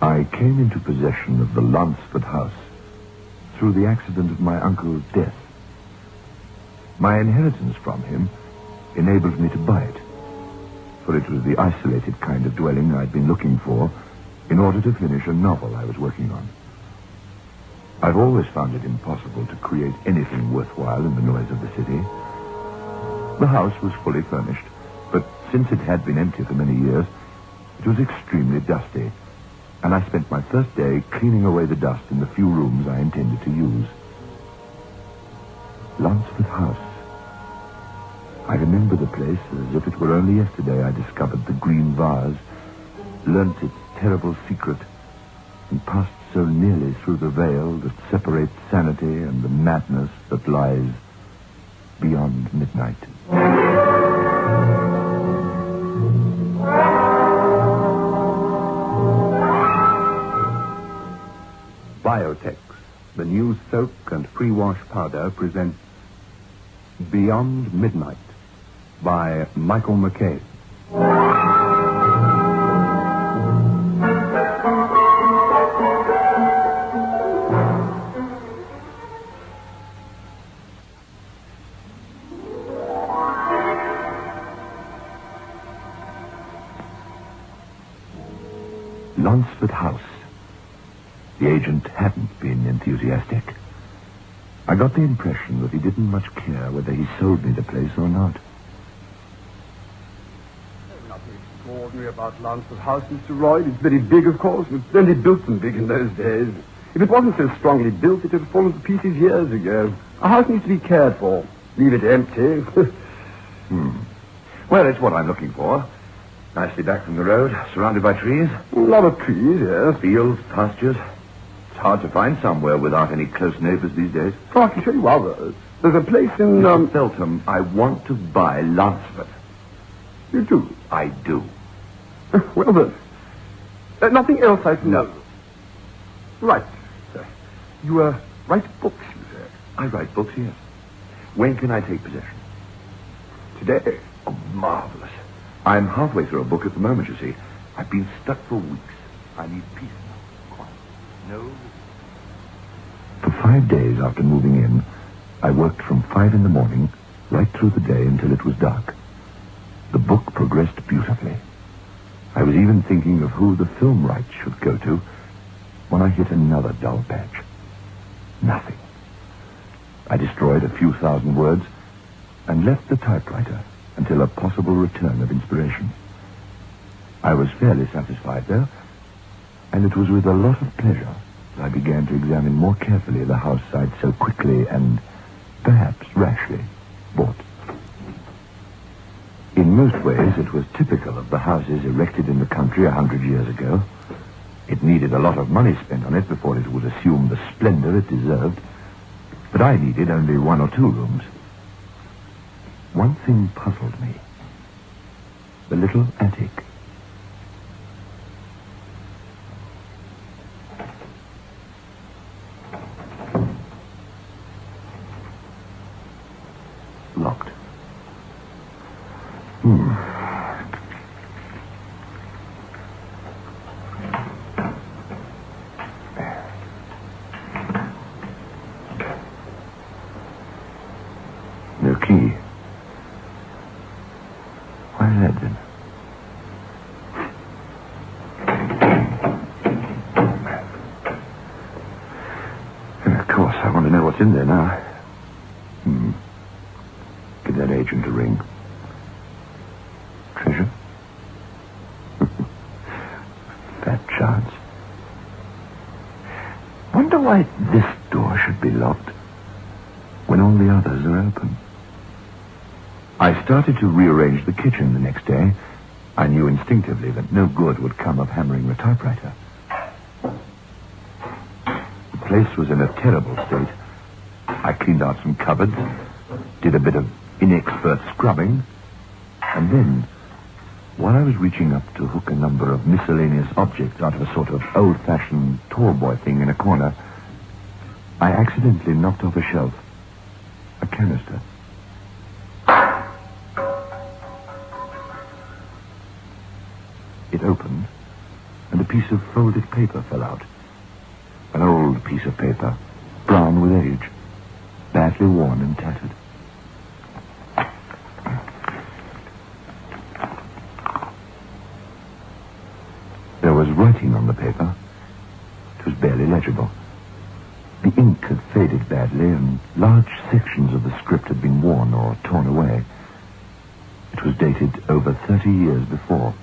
I came into possession of the Lanceford House through the accident of my uncle's death. My inheritance from him enabled me to buy it, for it was the isolated kind of dwelling I'd been looking for in order to finish a novel I was working on. I've always found it impossible to create anything worthwhile in the noise of the city. The house was fully furnished, but since it had been empty for many years, it was extremely dusty, and I spent my first day cleaning away the dust in the few rooms I intended to use. Lanceford House. I remember the place as if it were only yesterday I discovered the green vase, learnt its terrible secret, and passed so nearly through the veil that separates sanity and the madness that lies beyond midnight. Biotex, the new soap and pre-wash powder, presents Beyond Midnight by Michael McCabe. Lanceford House. The agent hadn't been enthusiastic. I got the impression that he didn't much care whether he sold me the place or not. There's nothing extraordinary about Lanceford House, Mr. Roy. It's very big, of course. It was plenty built and big in those days. If it wasn't so strongly built, it would have fallen to pieces years ago. A house needs to be cared for. Leave it empty. Well, it's what I'm looking for. Nicely back from the road, surrounded by trees. A lot of trees, yes. Fields, pastures. It's hard to find somewhere without any close neighbors these days. Oh, I can show you others. There's a place in, Mr. Feltham, I want to buy Lanceford. You do? I do. Well, then. Nothing else I can know. Right. You, write books, you say? I write books, yes. When can I take possession? Today. Oh, marvelous. I'm halfway through a book at the moment, you see. I've been stuck for weeks. I need peace now. Quiet. No. For 5 days after moving in, I worked from 5 in the morning right through the day until it was dark. The book progressed beautifully. I was even thinking of who the film rights should go to when I hit another dull patch. Nothing. I destroyed a few thousand words and left the typewriter until a possible return of inspiration. I was fairly satisfied, though, and it was with a lot of pleasure that I began to examine more carefully the house I'd so quickly and perhaps rashly bought. In most ways, it was typical of the houses erected in the country 100 years ago. It needed a lot of money spent on it before it would assume the splendor it deserved, but I needed only 1 or 2 rooms. One thing puzzled me. The little attic. Locked. No key. Why is that, then? And of course, I want to know what's in there now. Give that agent a ring. Treasure? Fat chance. Wonder why this door should be locked when all the others are open. I started to rearrange the kitchen the next day. I knew instinctively that no good would come of hammering the typewriter. The place was in a terrible state. I cleaned out some cupboards, did a bit of inexpert scrubbing, and then, while I was reaching up to hook a number of miscellaneous objects out of a sort of old-fashioned tall boy thing in a corner, I accidentally knocked off a shelf a canister. It opened, and a piece of folded paper fell out. An old piece of paper, brown with age, badly worn and tattered. There was writing on the paper. It was barely legible. The ink had faded badly, and large sections of the script had been worn or torn away. It was dated over 30 years before,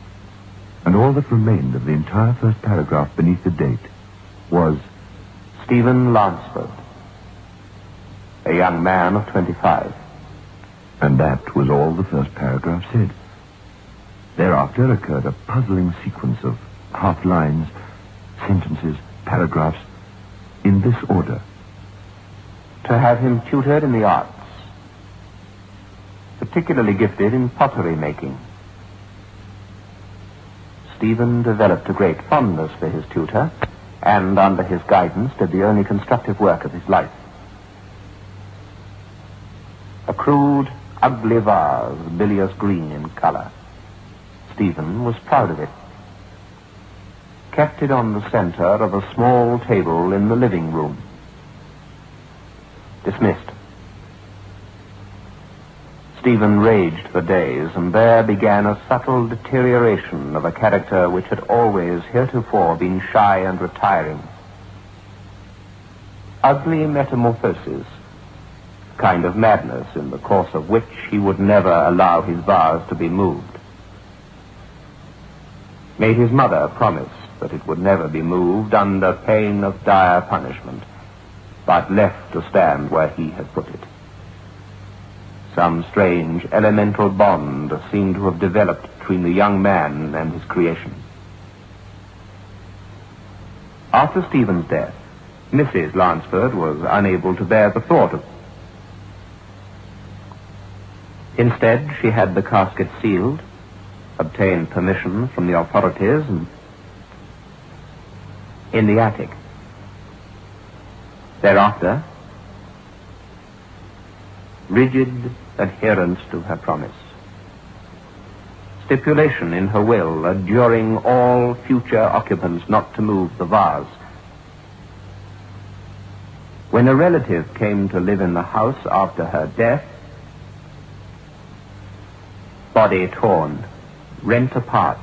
and all that remained of the entire first paragraph beneath the date was Stephen Lanceford, a young man of 25. And that was all the first paragraph said. Thereafter occurred a puzzling sequence of half lines, sentences, paragraphs, in this order. To have him tutored in the arts, particularly gifted in pottery making. Stephen developed a great fondness for his tutor, and under his guidance did the only constructive work of his life. A crude, ugly vase, bilious green in color. Stephen was proud of it. Kept it on the center of a small table in the living room. Dismissed. Stephen raged for days, and there began a subtle deterioration of a character which had always heretofore been shy and retiring. Ugly metamorphosis, kind of madness in the course of which he would never allow his vase to be moved. Made his mother promise that it would never be moved under pain of dire punishment, but left to stand where he had put it. Some strange elemental bond seemed to have developed between the young man and his creation. After Stephen's death, Mrs. Lanceford was unable to bear the thought of. Instead, she had the casket sealed, obtained permission from the authorities, and in the attic. Thereafter, rigid adherence to her promise. Stipulation in her will adjuring all future occupants not to move the vase. When a relative came to live in the house after her death, body torn, rent apart,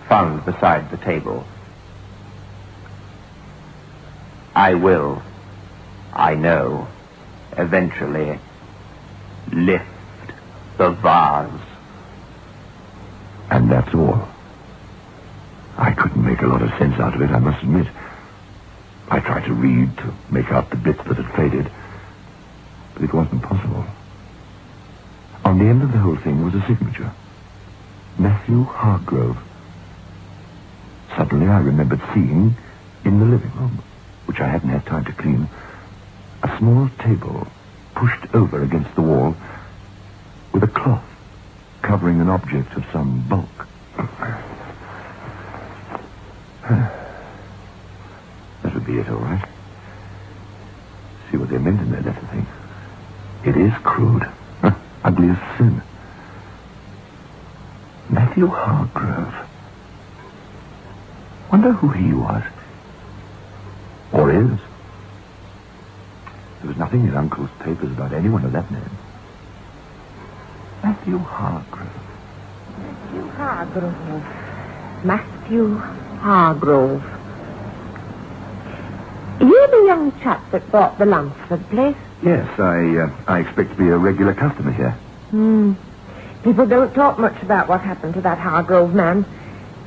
found beside the table. I will, I know, eventually lift the vase. And that's all. I couldn't make a lot of sense out of it, I must admit. I tried to read, to make out the bits that had faded, but it wasn't possible. On the end of the whole thing was a signature. Matthew Hargrove. Suddenly I remembered seeing, in the living room, which I hadn't had time to clean, a small table pushed over against the wall with a cloth covering an object of some bulk. That would be it, all right. See what they meant in their letter thing. It is crude. Ugly as sin. Matthew Hargrove. Wonder who he was. Or is. There was nothing in Uncle's papers about anyone of that name. Matthew Hargrove. Matthew Hargrove. Matthew Hargrove. You the young chap that bought the Lanceford place? Yes, I expect to be a regular customer here. People don't talk much about what happened to that Hargrove man.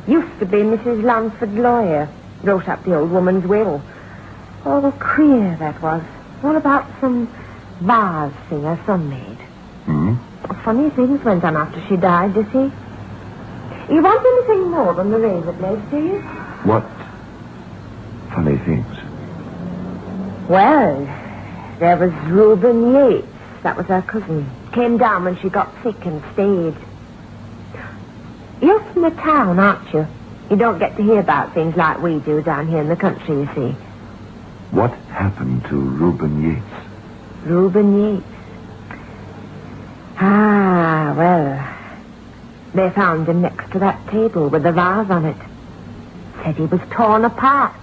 Used to be Mrs. Lanceford's lawyer. Wrote up the old woman's will. Oh, queer that was. All about some vase thing her son made. Funny things went on after she died, you see. You want anything more than the razor blades, do you? What funny things? Well, there was Reuben Yates. That was her cousin. Came down when she got sick and stayed. You're from the town, aren't you? You don't get to hear about things like we do down here in the country, you see. What happened to Reuben Yates? Reuben Yates. Ah, well, they found him next to that table with the vase on it. said he was torn apart.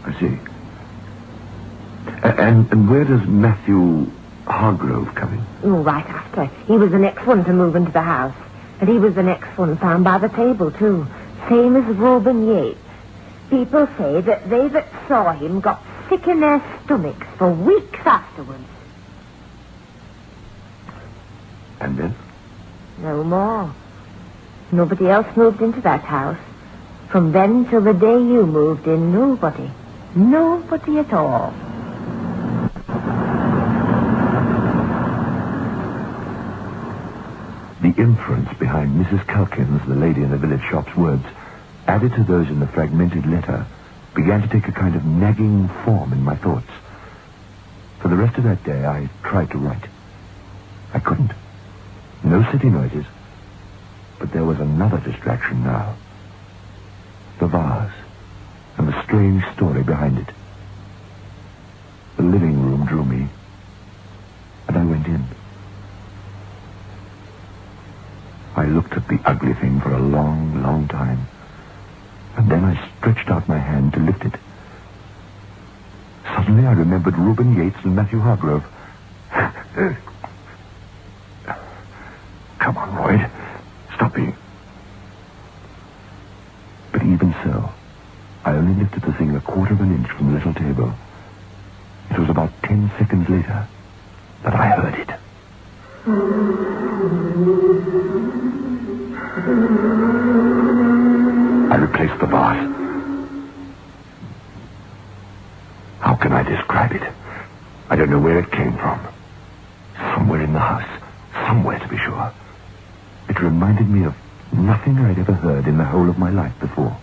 I see. And where does Matthew Hargrove come in? Oh, right after. He was the next one to move into the house. And he was the next one found by the table, too. Same as Reuben Yates. People say that they that saw him got sick in their stomachs for weeks afterwards. And then? No more. Nobody else moved into that house. From then till the day you moved in, nobody. Nobody at all. The inference behind Mrs. Calkins, the lady in the village shop's words, added to those in the fragmented letter, began to take a kind of nagging form in my thoughts. For the rest of that day, I tried to write. I couldn't. No city noises. But there was another distraction now. The vase, and the strange story behind it. The living room drew me, and I went in. I looked at the ugly thing for a long, long time, and then I stretched out my hand to lift it. Suddenly I remembered Reuben Yates and Matthew Hargrove. Come on, Royd. Stop being... But even so, I only lifted the thing a quarter of an inch from the little table. It was about 10 seconds later that I heard it. I replaced the vase. How can I describe it? I don't know where it came from. Somewhere in the house. Somewhere, to be sure. It reminded me of nothing I'd ever heard in the whole of my life before.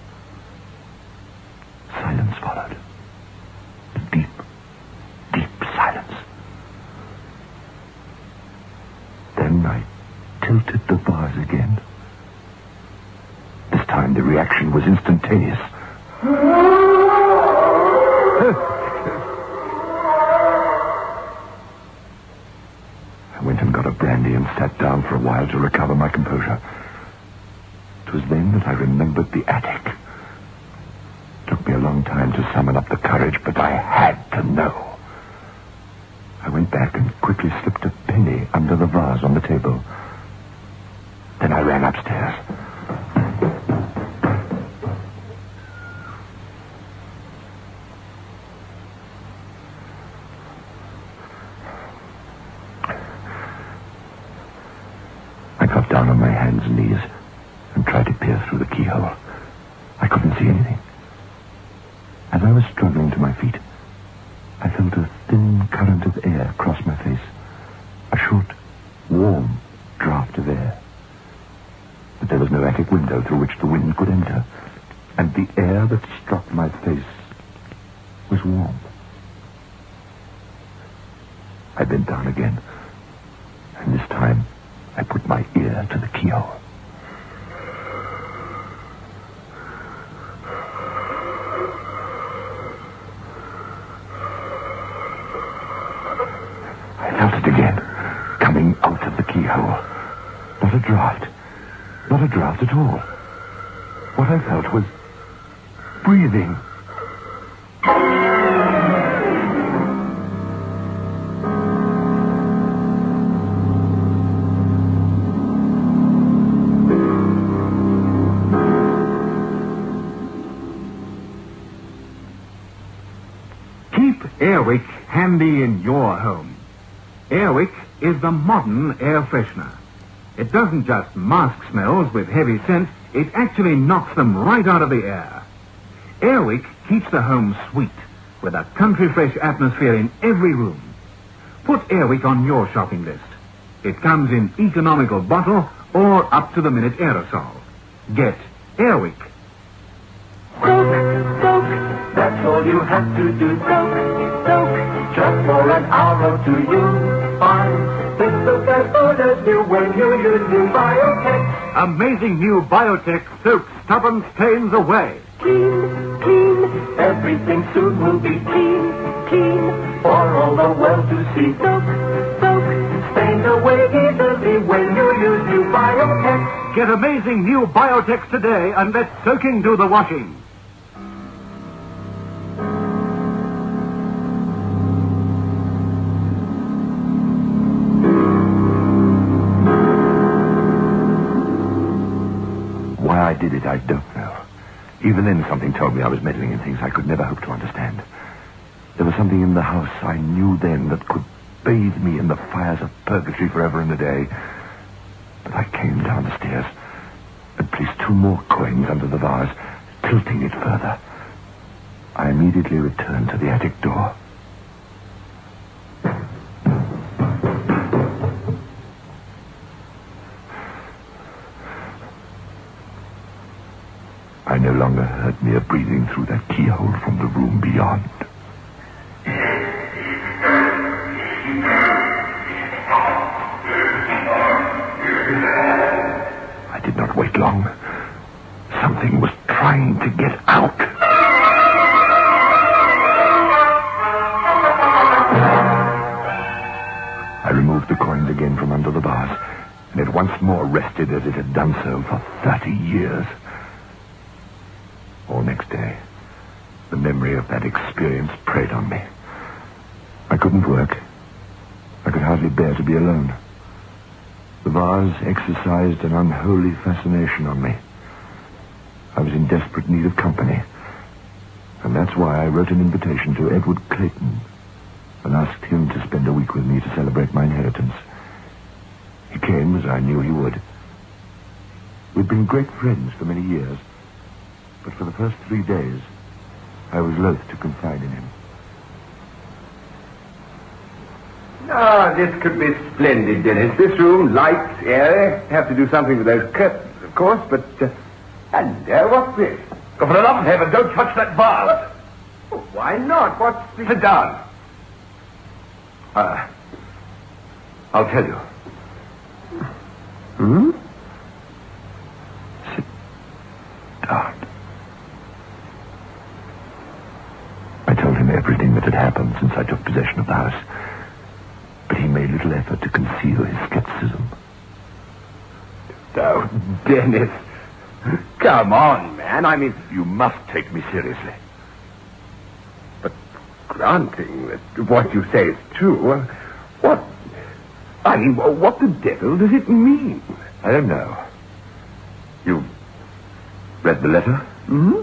Silence followed. A deep, deep silence. Then I tilted the vase again. This time the reaction was instantaneous. I went and got a brandy and sat down for a while to recover my composure. It was then that I remembered the attic. It took me a long time to summon up the courage, but I had to know. I went back and quickly slipped a penny under the vase on the table. Then I ran upstairs. I got down on my hands and knees and tried to peer through the keyhole. I couldn't see anything. As I was struggling to my feet, I felt a thin current of air cross my face. A short, warm draft of air. But there was no attic window through which the wind could enter, and the air that struck my face was warm. I bent down again, and this time I put my ear to the keyhole. I felt it again, coming out of the keyhole. Not a draft. Not a draft at all. What I felt was breathing. Keep Airwick handy in your home. Airwick is the modern air freshener. It doesn't just mask smells with heavy scent, it actually knocks them right out of the air. Airwick keeps the home sweet, with a country fresh atmosphere in every room. Put Airwick on your shopping list. It comes in economical bottle or up-to-the-minute aerosol. Get Airwick. Soak, soak, that's all you have to do. Soak, soak, just for an hour or two you'll find this soap as good as new when you use new Biotech. Amazing new Biotech soaks stubborn stains away. Clean, clean, everything soon will be clean, clean, for all the world to see. Soak, soak, stains away easily when you use new Biotech. Get amazing new Biotex today and let soaking do the washing. Why I did it, I don't know. Even then, something told me I was meddling in things I could never hope to understand. There was something in the house I knew then that could bathe me in the fires of purgatory forever and a day. But I came down the stairs and placed 2 more coins under the vase, tilting it further. I immediately returned to the attic door. I no longer heard mere breathing through that keyhole from the room beyond. I did not wait long. Something was trying to get out. I removed the coins again from under the vase, and it once more rested as it had done so for 30 years. All next day, the memory of that experience preyed on me. I couldn't work. I could hardly bear to be alone. The vase exercised an unholy fascination on me. I was in desperate need of company, and that's why I wrote an invitation to Edward Clayton and asked him to spend a week with me to celebrate my inheritance. He came, as I knew he would. We'd been great friends for many years, but for the first 3 days, I was loath to confide in him. Ah, this could be splendid, Dennis. This room, light, airy. Have to do something with those curtains, of course, but... and what's this? For the love of heaven, don't touch that vase! Oh, why not? What's this? Sit down. I'll tell you. Hmm? Sit down. I told him everything that had happened since I took possession of the house, but he made little effort to conceal his skepticism. Oh, Dennis. Come on, man. I mean, You must take me seriously. but granting that what you say is true, what... I mean, what the devil does it mean? I don't know. You read the letter? Hmm?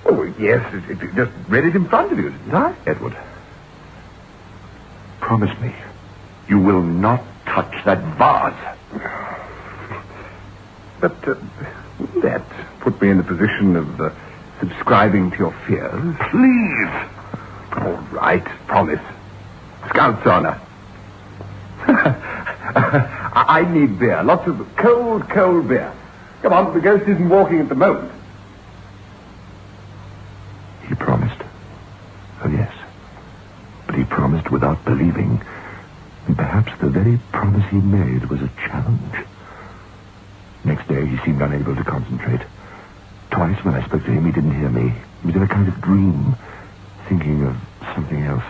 Oh, yes, it just read it in front of you, didn't I? Edward, promise me you will not touch that vase. But wouldn't that put me in the position of subscribing to your fears? Please. All right, promise. Scout's honor. I need beer. Lots of cold beer. Come on, the ghost isn't walking at the moment. He promised. Oh, yes. But he promised without believing. And perhaps the very promise he made was a challenge. Next day, he seemed unable to concentrate. Twice, when I spoke to him, he didn't hear me. He was in a kind of dream, thinking of something else.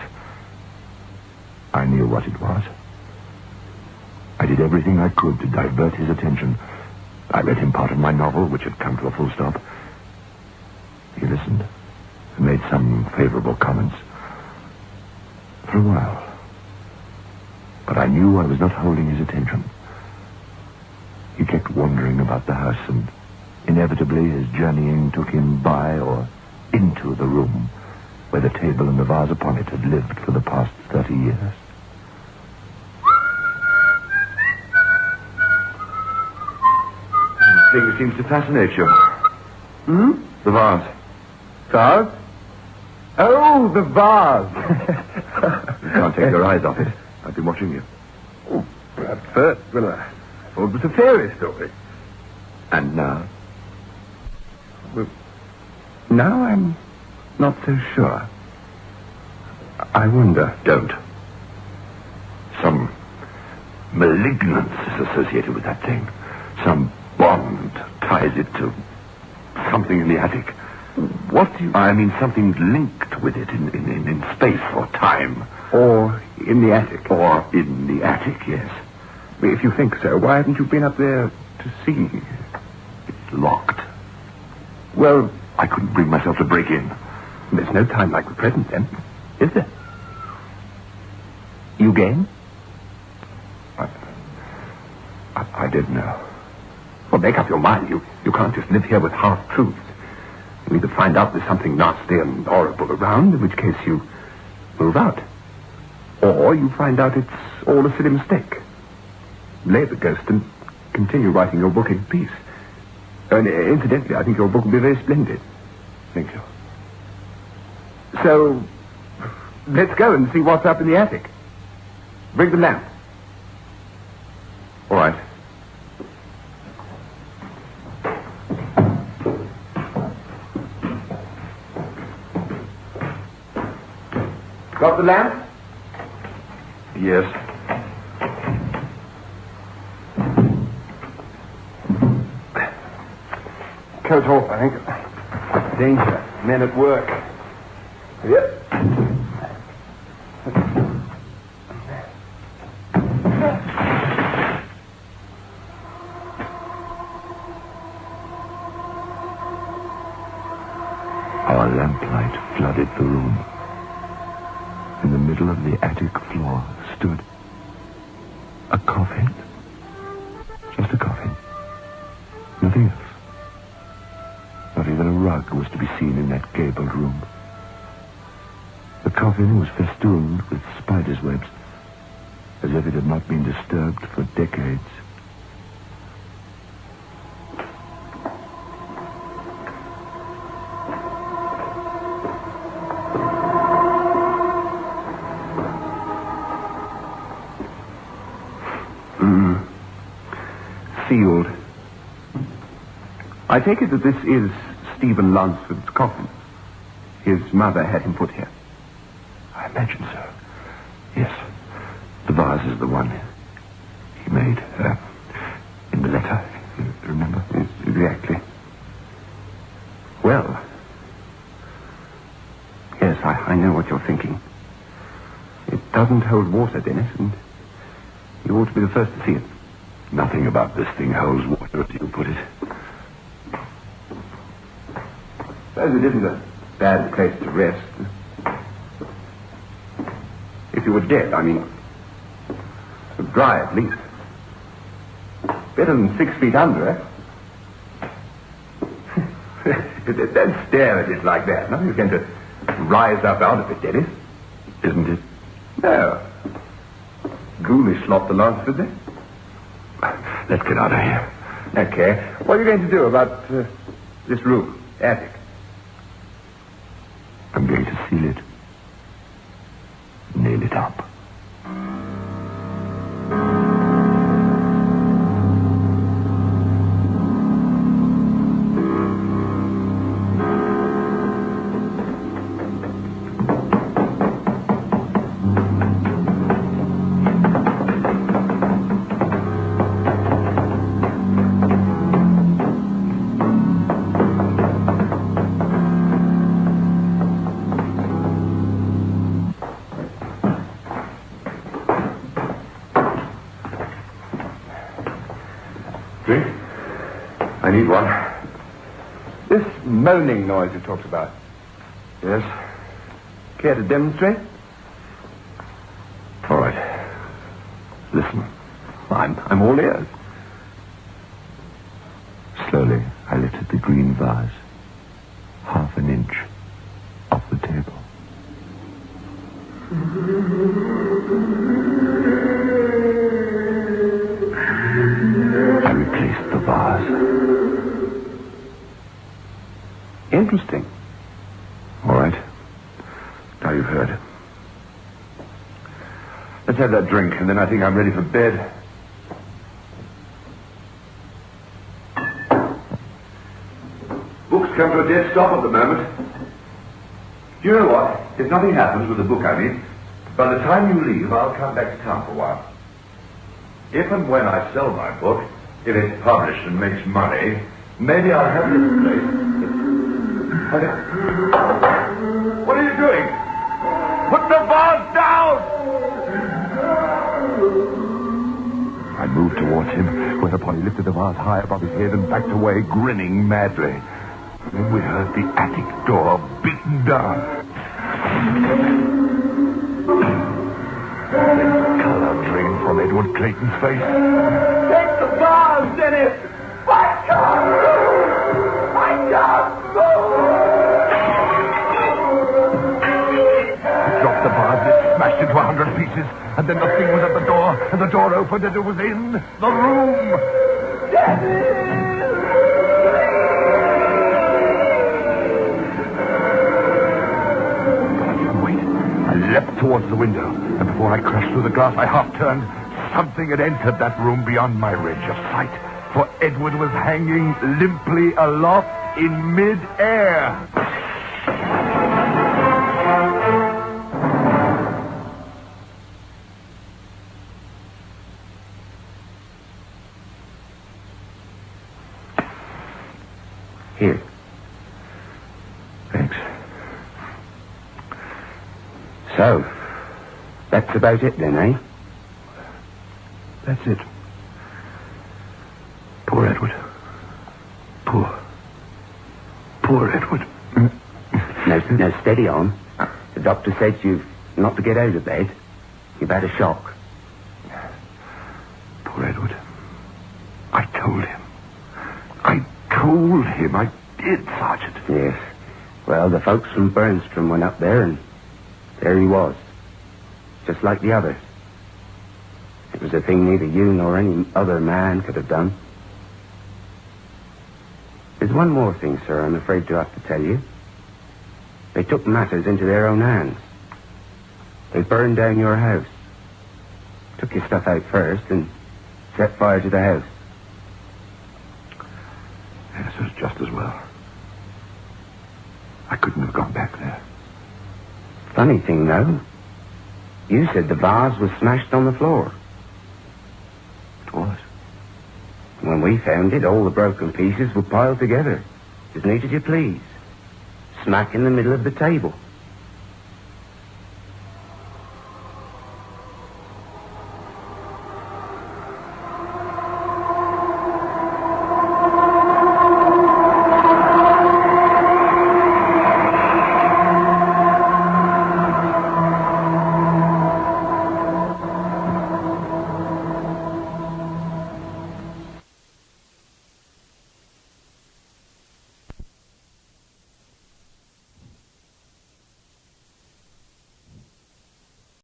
I knew what it was. I did everything I could to divert his attention. I read him part of my novel, which had come to a full stop. He listened and made some favorable comments. For a while. But I knew I was not holding his attention. He kept wandering about the house, and inevitably his journeying took him by or into the room where the table and the vase upon it had lived for the past 30 years. This thing seems to fascinate you. Hmm? The vase. Vase? Oh, the vase. You can't take your eyes off it. I've been watching you. Oh, at first, well, I thought it was a fairy story. And now? Well, now I'm not so sure. I wonder. Don't. Some malignance is associated with that thing. Some bond ties it to something in the attic. What do you... I mean something linked with it in space or time. Or in the attic. Or in the attic, yes. If you think so, why haven't you been up there to see? locked. Well, I couldn't bring myself to break in. there's no time like the present, then, is there? You game? I didn't know. Well, make up your mind. You can't just live here with half-truths. You either find out there's something nasty and horrible around, in which case you move out. Or you find out it's all a silly mistake. Lay the ghost and continue writing your book in peace. And incidentally, I think your book will be very splendid. Thank you. So, let's go and see what's up in the attic. Bring the lamp. All right. Got the lamp? Yes. Coat off, I think. Danger. Men at work. Yep. Our lamplight flooded the room. In the middle of the attic floor stood a coffin. Just a coffin. Nothing else. Not even a rug was to be seen in that gabled room. The coffin was festooned with spiders' webs, as if it had not been disturbed for decades. Sealed. I take it that this is Stephen Lanceford's coffin. His mother had him put here. I imagine so. Yes. The vase is the one he made in the letter. You remember? Yes, exactly. Well, yes, I know what you're thinking. It doesn't hold water, Dennis, and you ought to be the first to see it. Nothing about this thing holds water, as you put it. Suppose it isn't a bad place to rest. If you were dead, I mean. Dry, at least. Better than 6 feet under, eh? Don't stare at it like that. Nothing's going to rise up out of it, Dennis. Isn't it? No. Ghoulish lot the Lanceford, eh? Let's get out of here. Okay. What are you going to do about this room, attic? I'm going to seal it. Nail it up. Drink? I need one. This moaning noise you talked about. Yes? Care to demonstrate? All right. Listen. I'm all ears. Slowly, I lifted the green vase, half an inch off the table. I replaced the vase. Interesting. All right. Now you've heard. Let's have that drink, and then I think I'm ready for bed. Books come to a dead stop at the moment. Do you know what? If nothing happens with the book, I mean, by the time you leave, I'll come back to town for a while. If and when I sell my book, if it's published and makes money, maybe I'll have this place. What are you doing? Put the vase down! I moved towards him, whereupon he lifted the vase high above his head and backed away, grinning madly. Then we heard the attic door beaten down. Then the color drained from Edward Clayton's face. Take the vase, Dennis! My God! My God! Dropped the vase, it smashed into 100 pieces, and then the thing was at the door, and the door opened, and it was in the room. But I didn't wait. I leapt towards the window, and before I crashed through the glass, I half-turned. Something had entered that room beyond my range of sight, for Edward was hanging limply aloft in mid-air. Here. Thanks. So, that's about it then, eh? That's it. Poor Edward. Poor Edward. Now, steady on. The doctor said you've not to get out of bed. You've had a shock. Poor Edward. I told him. I did, Sergeant. Yes. Well, the folks from Burnstrom went up there, and there he was. Just like the others. It was a thing neither you nor any other man could have done. There's one more thing, sir, I'm afraid to have to tell you. They took matters into their own hands. They burned down your house. Took your stuff out first and set fire to the house. Yes, it was just as well. I couldn't have gone back there. Funny thing, though. You said the vase was smashed on the floor. It was. When we found it, all the broken pieces were piled together, as neat as you please. Smack in the middle of the table.